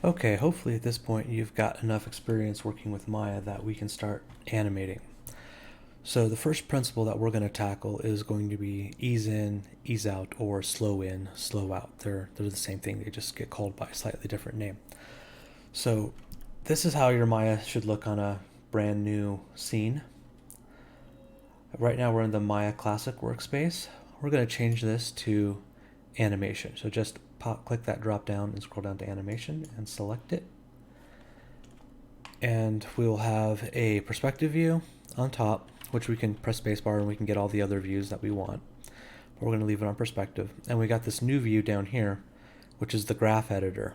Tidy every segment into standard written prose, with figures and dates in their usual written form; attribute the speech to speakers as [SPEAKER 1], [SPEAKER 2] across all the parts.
[SPEAKER 1] Okay, hopefully at this point you've got enough experience working with Maya that we can start animating. So the first principle that we're going to tackle is going to be ease in, ease out, or slow in, slow out. They're the same thing, they just get called by a slightly different name. So this is how your Maya should look on a brand new scene. Right now we're in the Maya Classic workspace. We're going to change this to animation. So just click that drop down and scroll down to animation and select it. And we will have a perspective view on top, which we can press spacebar and we can get all the other views that we want. But we're going to leave it on perspective. And we got this new view down here, which is the graph editor.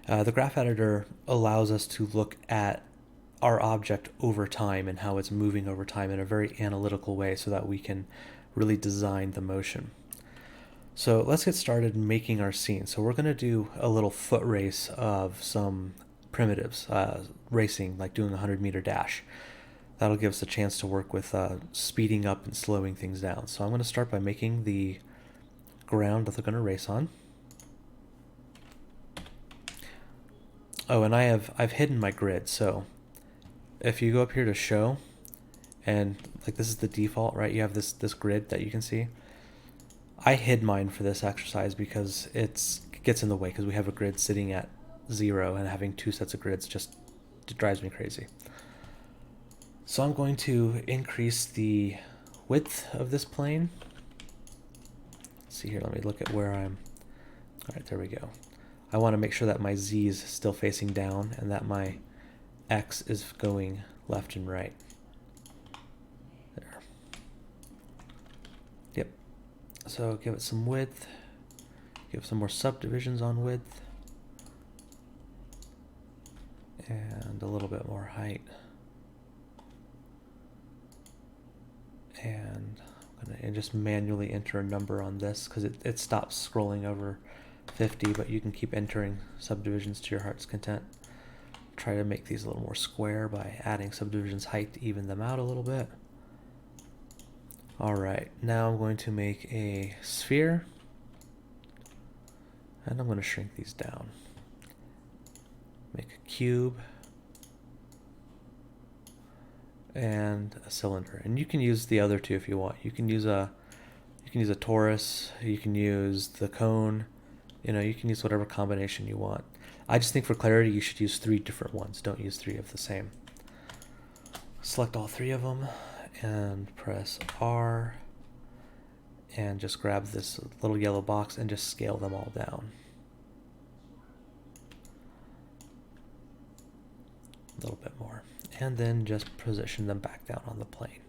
[SPEAKER 1] The graph editor allows us to look at our object over time and how it's moving over time in a very analytical way so that we can really design the motion. So let's get started making our scene. So we're going to do a little foot race of some primitives, racing, like doing a 100-meter dash. That'll give us a chance to work with speeding up and slowing things down. So I'm going to start by making the ground that they're going to race on. Oh, and I've hidden my grid. So if you go up here to show, and like this is the default, right? You have this grid that you can see. I hid mine for this exercise because it gets in the way, because we have a grid sitting at 0 and having two sets of grids just drives me crazy. So I'm going to increase the width of this plane. Let's see here, let me look at where I'm. All right, there we go. I want to make sure that my Z is still facing down and that my X is going left and right. There. Yep. So give it some width. Give some more subdivisions on width. And a little bit more height. And I'm going to just manually enter a number on this because it stops scrolling over 50, but you can keep entering subdivisions to your heart's content. Try to make these a little more square by adding subdivisions height to even them out a little bit. Alright, now I'm going to make a sphere, and I'm going to shrink these down. Make a cube, and a cylinder. And you can use the other two if you want. You can use a torus, you can use the cone, you can use whatever combination you want. I just think for clarity you should use 3 different ones. Don't use 3 of the same. Select all 3 of them and press R and just grab this little yellow box and just scale them all down. A little bit more. And then just position them back down on the plane.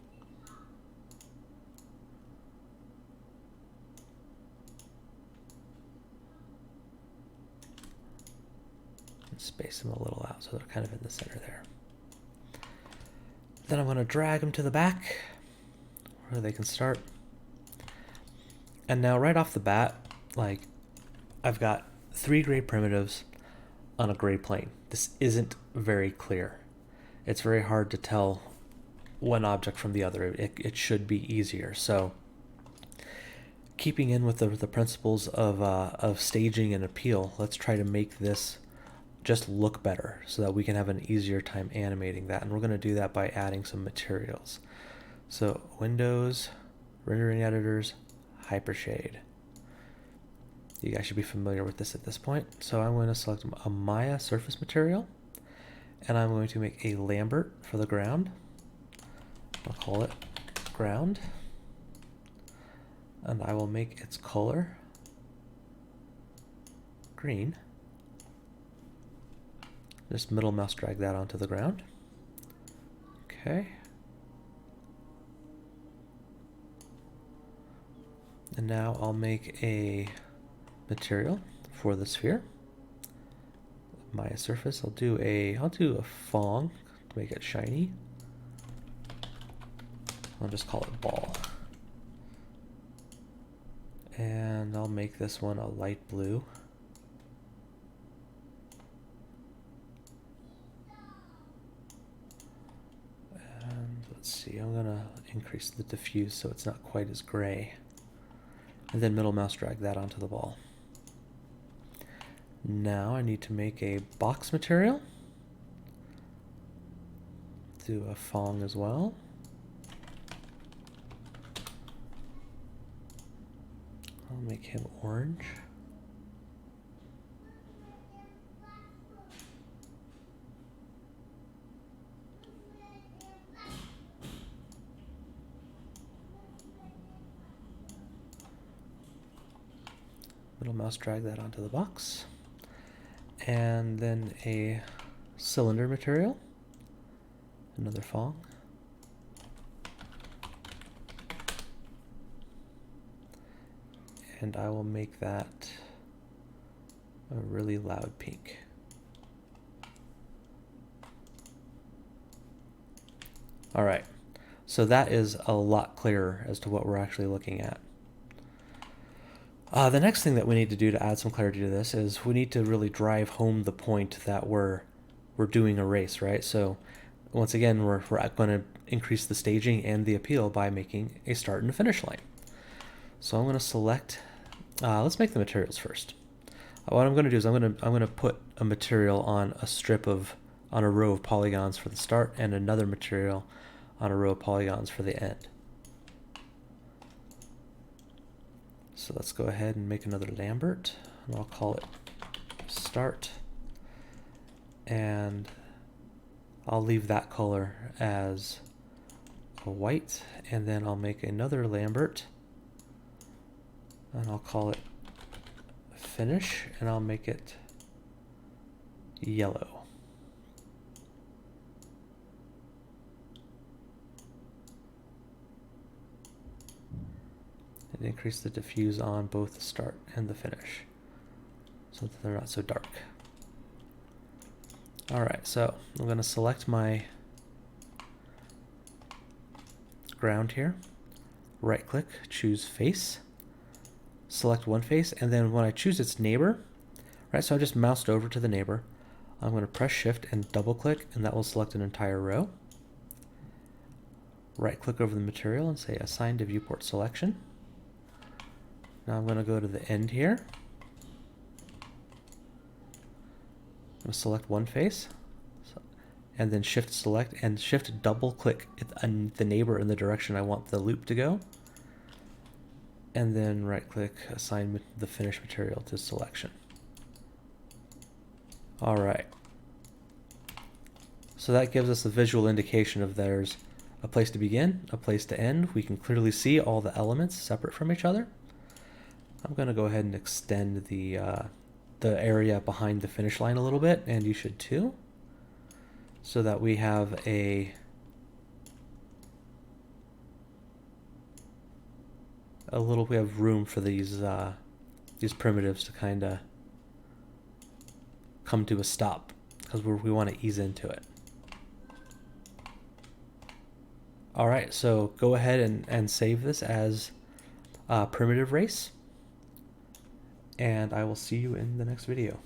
[SPEAKER 1] And space them a little out so they're kind of in the center there. Then I'm going to drag them to the back where they can start. And now right off the bat, like, I've got 3 gray primitives on a gray plane. This isn't very clear. It's very hard to tell one object from the other. It should be easier. So keeping in with the principles of staging and appeal, let's try to make this just look better so that we can have an easier time animating that. And we're going to do that by adding some materials. So Windows, rendering editors, Hypershade. You guys should be familiar with this at this point. So I'm going to select a Maya surface material, and I'm going to make a Lambert for the ground. I'll call it ground, and I will make its color green. Just middle mouse drag that onto the ground. Okay. And now I'll make a material for the sphere. Maya surface. I'll do a Fong to make it shiny. I'll just call it ball. And I'll make this one a light blue. And let's see, I'm gonna increase the diffuse so it's not quite as gray. And then middle mouse drag that onto the ball. Now I need to make a box material. Do a Fong as well. I'll make him orange. Middle mouse drag that onto the box. And then a cylinder material. Another Fong. And I will make that a really loud pink. All right, so that is a lot clearer as to what we're actually looking at. The next thing that we need to do to add some clarity to this is we need to really drive home the point that we're doing a race, right? So once again, we're going to increase the staging and the appeal by making a start and a finish line. So I'm going to select, let's make the materials first. What I'm going to do is I'm going to put a material on a row of polygons for the start and another material on a row of polygons for the end. So let's go ahead and make another Lambert, and I'll call it start, and I'll leave that color as a white, and then I'll make another Lambert, and I'll call it finish, and I'll make it yellow. And increase the diffuse on both the start and the finish so that they're not so dark. All right, so I'm going to select my ground here, right click, choose face, select one face, and then when I choose its neighbor, right, so I just moused over to the neighbor, I'm going to press shift and double click, and that will select an entire row. Right click over the material and say assign to viewport selection. Now I'm going to go to the end here. I'm going to select one face, and then shift select and shift double click the neighbor in the direction I want the loop to go. And then right click, assign the finished material to selection. All right. So that gives us a visual indication of there's a place to begin, a place to end. We can clearly see all the elements separate from each other. I'm going to go ahead and extend the area behind the finish line a little bit, and you should too, so that we have we have room for these primitives to kind of come to a stop, because we want to ease into it. All right, so go ahead and save this as primitive race, and I will see you in the next video.